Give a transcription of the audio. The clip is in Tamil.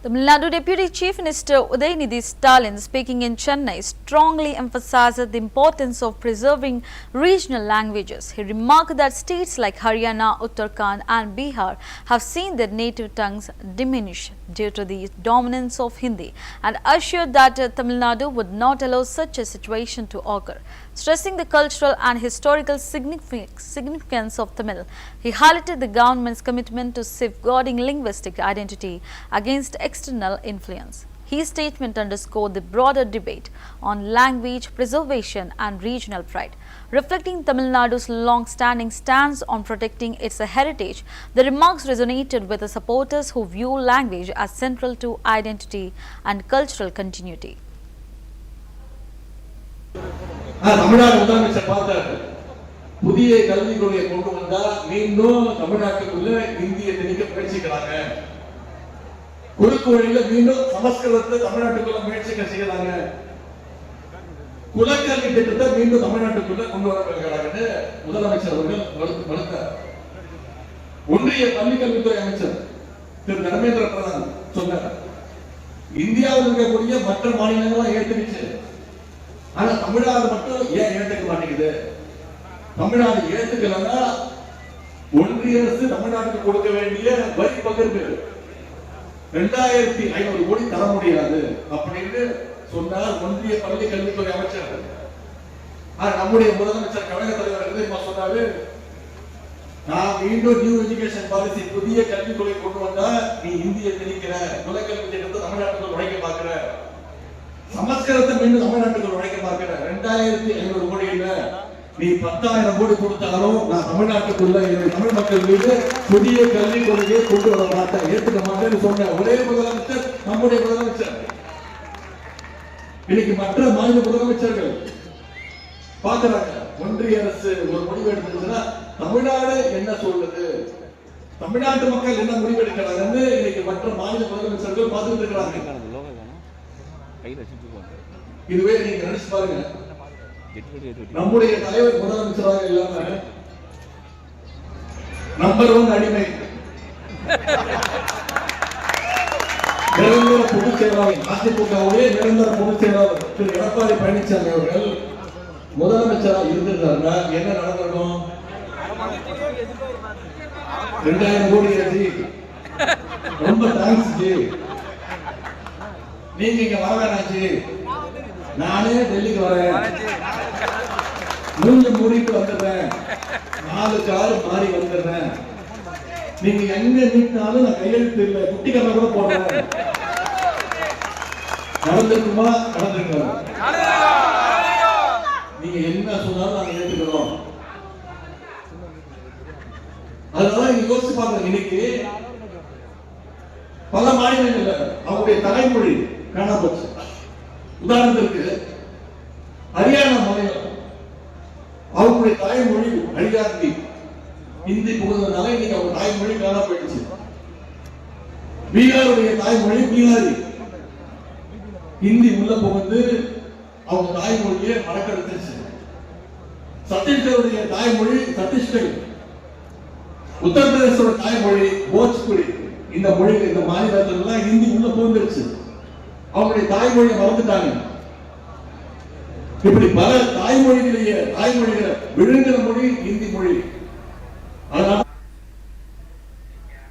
Tamil Nadu Deputy Chief Minister Udayanidhi Stalin, speaking in Chennai, strongly emphasized the importance of preserving regional languages. He remarked that states like Haryana, Uttarakhand and Bihar have seen their native tongues diminish due to the dominance of Hindi and assured that Tamil Nadu would not allow such a situation to occur. Stressing the cultural and historical significance of Tamil, he highlighted the government's commitment to safeguarding linguistic identity against external influence. His statement underscored the broader debate on language preservation and regional pride. Reflecting Tamil Nadu's long-standing stance on protecting its heritage, the remarks resonated with the supporters who view language as central to identity and cultural continuity. Tamil Nadu முதலமைச்சர் பார்த்தாரு. புதிய கல்விக் கொள்கையை கொண்டு வந்தா மீண்டும் தமிழ்நாட்டுக்குள்ள இந்தியை திணிக்க முயற்சிக்கிறாங்க. குறுக்கு வழியில மீண்டும் சமஸ்கிருதத்தை தமிழ்நாட்டுக்குள்ள முயற்சிக்க செய்யறாங்க. குலக்கல்வி திட்டத்தை மீண்டும் தமிழ்நாட்டுக்குள்ள கொண்டு வர பார்க்கிறாங்கன்னு முதலமைச்சர் அவர்கள் மறுத்தார். ஒன்றிய பள்ளிக்கல்வித்துறை அமைச்சர் திரு தர்மேந்திர பிரதான் சொன்னார், இந்தியாவில் இருக்கக்கூடிய மற்ற மாநிலங்களும் ஏற்றுக்கிச்சு, ஆனா தமிழ்நாடு மட்டும் ஏன் ஏற்றுக்க மாட்டேங்குது? தமிழ்நாடு ஏற்றுக்கலன்னா ஒன்றிய அரசு தமிழ்நாட்டுக்கு கொடுக்க வேண்டிய வரி பகிர்வு 2500 கோடி தர முடியாது அப்படின்னு சொன்னார் ஒன்றிய பள்ளி கல்வித்துறை அமைச்சர். நம்முடைய முதலமைச்சர் கழக தலைவர் சொன்னாரு, நான் மீண்டும் நியூ எஜுகேஷன் பாலிசி புதிய கல்விக் கொள்கை கொண்டு வந்தா நீ இந்திய திணிக்கிற, குலக்கல்வி திட்டத்தை தமிழ்நாட்டுக்கு நுழைக்க பார்க்கிற, சமஸ்கிருதத்தை மீண்டும் தமிழ்நாட்டுக்கு நுழைக்க பார்க்கிற, 2500 கோடி இல்ல நீ 10,000 கோடி கொடுத்தாலும் நான் தமிழ்நாட்டுக்குள்ள தமிழ் மக்கள் மீது புதிய கல்விக் கொள்கையை கொண்டு வர மாட்டேன், ஏற்றுக்க மாட்டேன்னு சொன்ன ஒரே முதலமைச்சர் நம்முடைய முதலமைச்சர். இன்னைக்கு மற்ற மாநில முதலமைச்சர்கள் பாக்குறாங்க, ஒன்றிய அரசு ஒரு முடிவு எடுத்துச்சுன்னா தமிழ்நாடு என்ன சொல்லுது, தமிழ்நாட்டு மக்கள் என்ன முடிவு எடுக்கிறாங்கன்னு இன்னைக்கு மற்ற மாநில முதலமைச்சர்கள் பார்த்துட்டு இருக்கிறாங்க. இதுவே நீங்க நினைச்சு பாருங்க, நம்முடைய தலைவர் முதலமைச்சராக இல்லாம நம்பர் 1 அடிமை நிரந்தர பொதுச் செயலாளர், அதிமுகவுடைய நிரந்தர பொதுச் செயலாளர் திரு எடப்பாடி பழனிசாமி அவர்கள் முதலமைச்சராக இருந்திருந்தாருன்னா என்ன நடந்திருக்கும்? 2000 கோடி ஜி, ரொம்ப தேங்க்ஸ் ஜி, நீங்க இங்க வர வேணாச்சு, நானே டெல்லிக்கு வரேன், மூணு மூடிட்டு வந்துடுறேன், 4 கார் மாறி வந்துடுறேன், நீங்க எங்க நீட்டாலும் நான் கையெழுத்து இல்லை, குட்டி கதை கூட போடுறேன். நடந்திருக்குமா? நடந்திருக்காரு. நீங்க என்ன சொன்னாலும் நாங்க ஏற்றுக்கிறோம். அதனால நீங்க யோசிச்சு பாருங்க, இன்னைக்கு பல மாநிலங்கள்ல அவங்களுடைய தாய்மொழி காணாம போச்சு. உதாரணத்திற்கு ஹரியானா மாநிலம், அவங்களுடைய தாய்மொழி ஹரியாத்தி, ஹிந்தி புகுந்ததுனால இன்னைக்கு அவங்க தாய்மொழி காணாம போயிடுச்சு. பீகாருடைய தாய்மொழி பீகாரி, ஹிந்தி உள்ள புகுந்து அவங்க தாய்மொழியை மறக்கடிச்சிருச்சு. சத்தீஸ்கருடைய தாய்மொழி சத்தீஸ்கர், உத்தரப்பிரதேசோட தாய்மொழி போஜ்புரி, இந்த மொழிகள் இந்த மாநிலத்துல ஹிந்தி உள்ள புகுந்துருச்சு, அவங்களுடைய தாய்மொழியை மறந்துட்டாங்க. இப்படி பல தாய்மொழிகளை விழுங்கிற மொழி ஹிந்தி மொழி. அதனால